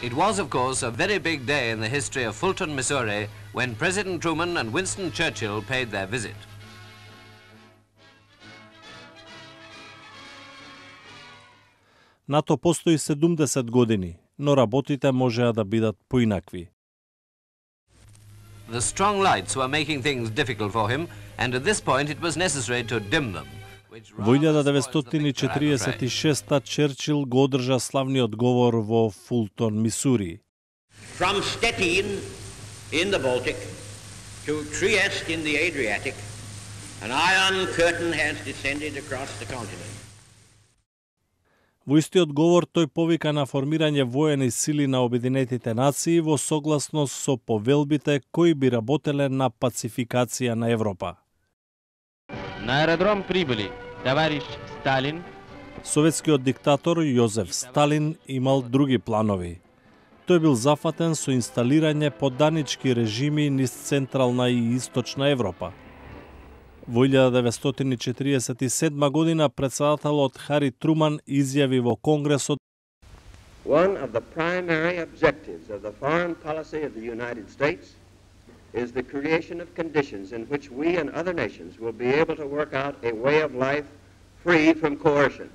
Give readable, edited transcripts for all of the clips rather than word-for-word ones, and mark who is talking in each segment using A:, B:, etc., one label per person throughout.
A: It was, of course, a very big day in the history of Fulton, Missouri, when President Truman and Winston Churchill paid their visit.
B: НАТО постои 70 години, но работите можеа да бидат поинакви.
A: The strong lights were making things difficult for him, and at this point it was necessary to dim them.
B: Во 1946 Черчил го одржа славниот говор во Фултон, Мисури.
C: From Stettin in the Baltic to Trieste in the Adriatic, an iron curtain has descended across the continent.
B: Во истиот говор тој повика на формирање воени сили на Обединетите нации во согласност со повелбите кои би работеле на пацификација на Европа.
D: На аеродром прибыли товарищ Сталин.
B: Советскиот диктатор Јозеф Сталин имал други планови. Тој бил зафатен со инсталирање подданички режими низ Централна и Источна Европа. Во 1947 година председателот Хари Труман изјави во Конгресот:
E: One of the primary objectives of the foreign policy of the United States is the creation of conditions in which we and other nations will be able to work out a way of life free from coercion.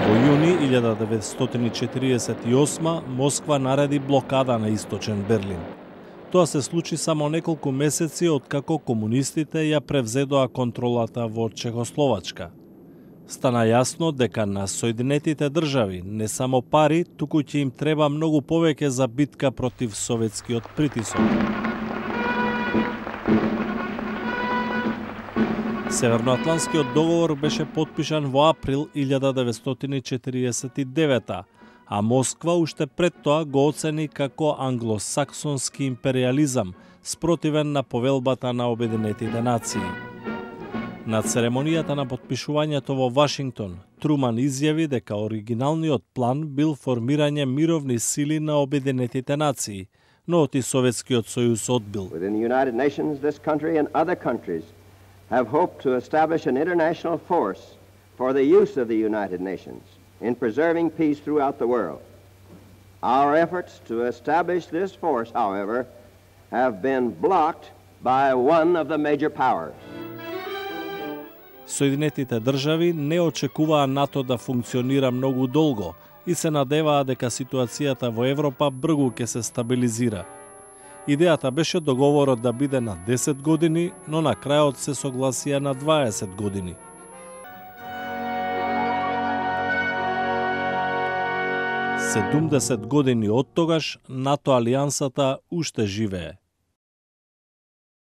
B: Во јуни 1948 Москва нареди блокада на Источен Берлин. Тоа се случи само неколку месеци откако комунистите ја превзедоа контролата во Чехословачка. Стана јасно дека на Соединетите држави не само пари, туку ќе им треба многу повеќе за битка против советскиот притисок. Северноатлантскиот договор беше потпишан во април 1949, а Москва уште пред тоа го оцени како англосаксонски империализам, спротивен на повелбата на Обединетите нации. На церемонијата на потпишувањето во Вашингтон, Труман изјави дека оригиналниот план бил формирање мировни сили на Обединетите нации, но оти Советскиот сојуз одбил.
E: Within the United Nations, this country and other countries have hoped to establish an international force for the use of the United Nations in preserving peace throughout the world. Our efforts to establish this force, however, have been blocked by one of the major powers.
B: Соединетите држави не очекуваа НАТО да функционира многу долго и се надеваа дека ситуацијата во Европа брзо ќе се стабилизира. Идејата беше договорот да биде на 10 години, но на крајот се согласија на 20 години. Седумдесет години од тогаш НАТО алијансата уште живее.